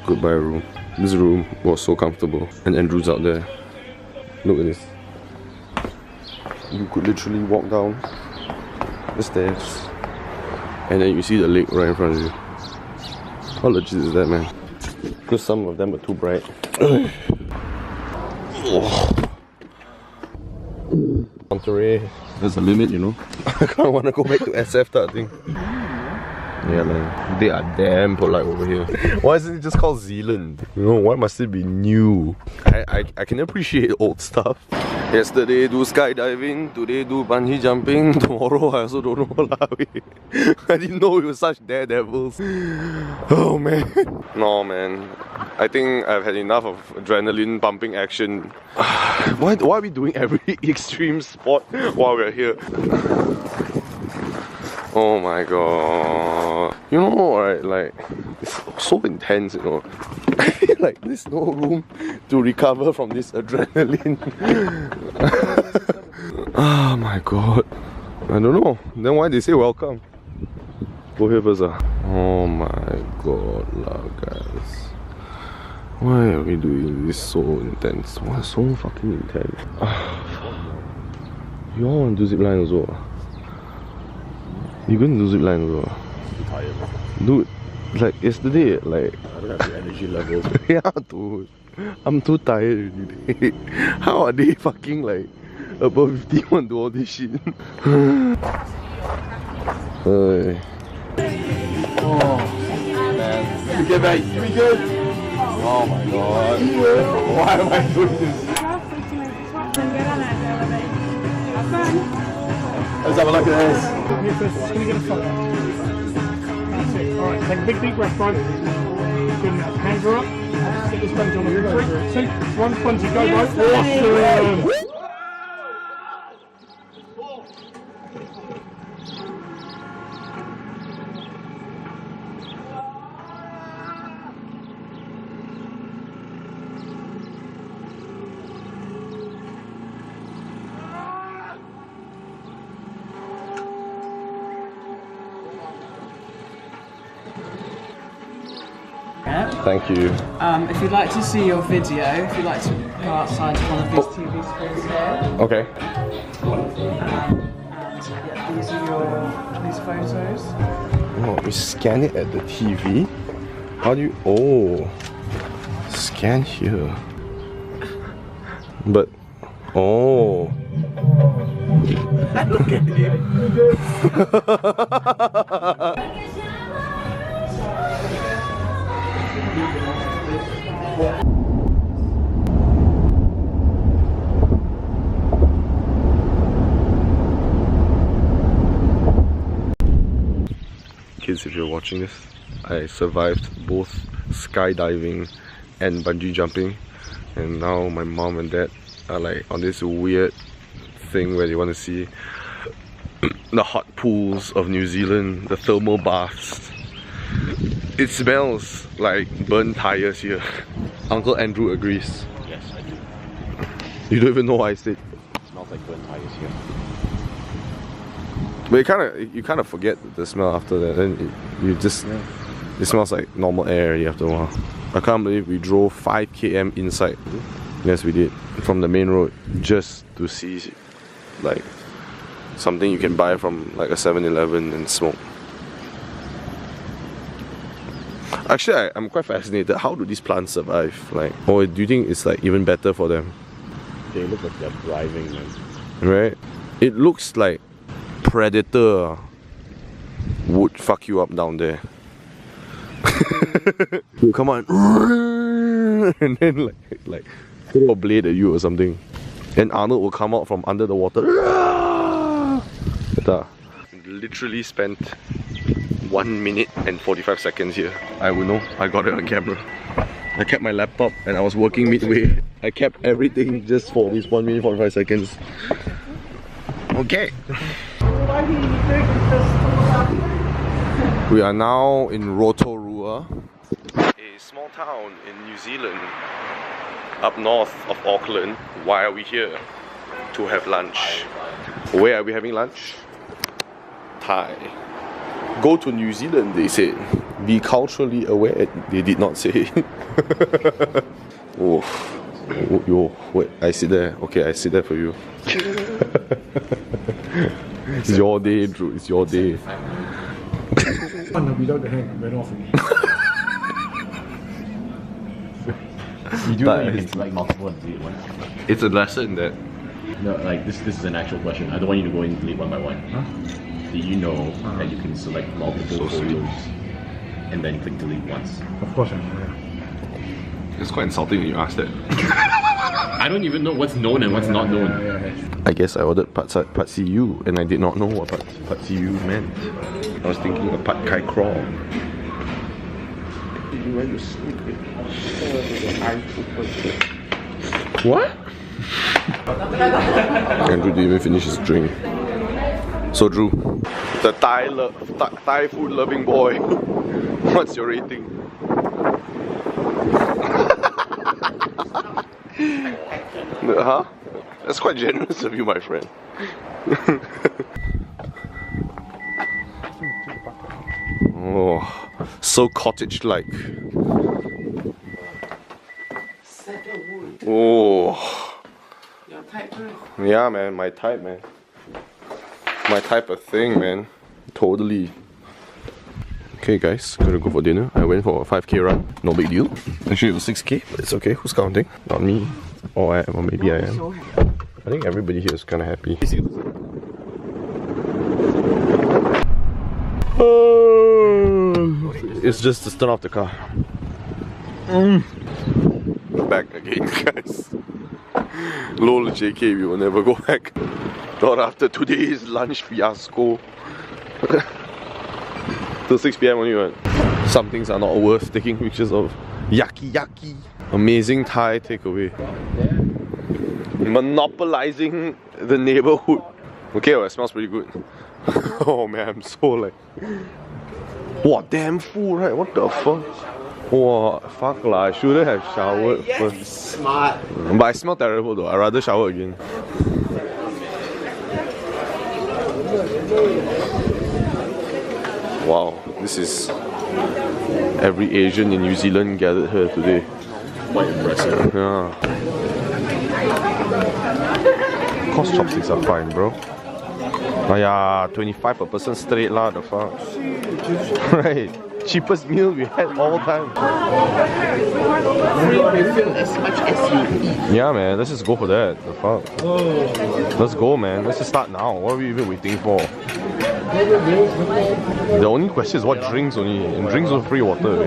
Goodbye room. This room was so comfortable, and Andrew's out there. Look at this. You could literally walk down the stairs and then you see the lake right in front of you. How legit is that, man? Because some of them are too bright. Monterey, there's a limit, you know. I kind of want to go back to SF, that thing. Yeah, man. They are damn polite over here. Why isn't it just called Zealand? You know, why must it be new? I can appreciate old stuff. Yesterday do skydiving, today do bungee jumping, tomorrow I also don't know lah. I didn't know we were such daredevils. Oh man. No man, I think I've had enough of adrenaline pumping action. Why are we doing every extreme sport while we're here? Oh my god. You know, right, like, it's so intense, you know. I feel like there's no room to recover from this adrenaline. Oh my god. I don't know. Then why they say welcome? Go here first. Oh my god, lah, guys. Why are we doing this so intense? Why so fucking intense? You all want to do zipline also? You going to do zipline also? I'm tired. Dude, like yesterday, like I don't have the energy levels. yeah, dude. I'm too tired today. How are they fucking like above 50 want to do all this shit? Oh man. We get back. We good. Oh my god. Why am I doing this? Let's have a look at this. Here first, just gonna get a shot. That's it. Alright, take a big deep breath, bro. Good enough. Hands are up. Get your sponge on the 3, 2, 1, spongy, go, bro. Awesome! Thank you. If you'd like to see your video, if you'd like to go outside to one of these TV screens here, Okay. and yeah, these are these photos. Oh, we scan it at the TV. How do you? Oh, scan here. But oh. Look at him. Kids, if you're watching this, I survived both skydiving and bungee jumping, and now my mom and dad are like on this weird thing where they want to see the hot pools of New Zealand, the thermal baths. It smells like burnt tires here. Uncle Andrew agrees. Yes, I do. You don't even know why I said. It smells like burnt tires here. But you kind of forget the smell after that. Then it smells like normal air already after a while. I can't believe we drove 5 km inside. Yes, we did, from the main road, just to see like something you can buy from like a 7-Eleven and smoke. Actually, I'm quite fascinated. How do these plants survive? Like, or do you think it's like even better for them? They look like they're thriving, man. Right? It looks like Predator would fuck you up down there. You come on, and then like throw a blade at you or something, and Arnold will come out from under the water. Literally spent 1 minute and 45 seconds here. I will know, I got it on camera. I kept my laptop and I was working midway. I kept everything just for this 1 minute 45 seconds. Okay. We are now in Rotorua, a small town in New Zealand, up north of Auckland. Why are we here? To have lunch. Where are we having lunch? Thai. Go to New Zealand, they said. Be culturally aware, they did not say. Oh, yo, wait, I sit there. Okay, I sit there for you. It's your day, Drew, it's your day. Without the hand, went off. You do know you can select multiple and delete one. It's a lesson that... No, like this is an actual question. I don't want you to go in and delete one by one. Huh? Do you know that you can select multiple photos and then click delete once? Of course I know. It's quite insulting when you ask that. I don't even know what's known and what's not known. I guess I ordered Pad See Ew and I did not know what Pad See Ew meant. I was thinking of Pad Kai Crawl. What? Andrew didn't even finish his drink. So Drew, the Thai food loving boy, what's your rating? Huh? That's quite generous of you, my friend. Oh, so cottage-like. Oh. Yeah, man, my type, man. My type of thing, man. Totally. Okay, guys, gonna go for dinner. I went for a 5k run. No big deal. Actually, it was 6k, but it's okay. Who's counting? Not me. Or maybe I am. I think everybody here is kind of happy. It's just to turn off the car. Back again, guys. Lol, JK, we will never go back. Not after today's lunch fiasco. Till 6 PM only, right? Some things are not worth taking pictures of. Yaki. Amazing Thai takeaway. Monopolizing the neighborhood. Okay, well, it smells pretty good. Oh man, I'm so like... Wow, damn full, right? What the fuck? Wow, fuck lah, I shouldn't have showered first. Smart. But I smell terrible though, I'd rather shower again. Wow, this is every Asian in New Zealand gathered here today. Quite impressive. Yeah. Of course chopsticks are fine, bro. Oh yeah, 25 per person straight lah, the fuck. Right. Cheapest meal we had all time. Free refill as much as you eat. Yeah, man, let's just go for that. The fuck. Let's go, man. Let's just start now. What are we even waiting for? The only question is what drinks only. And drinks are free water.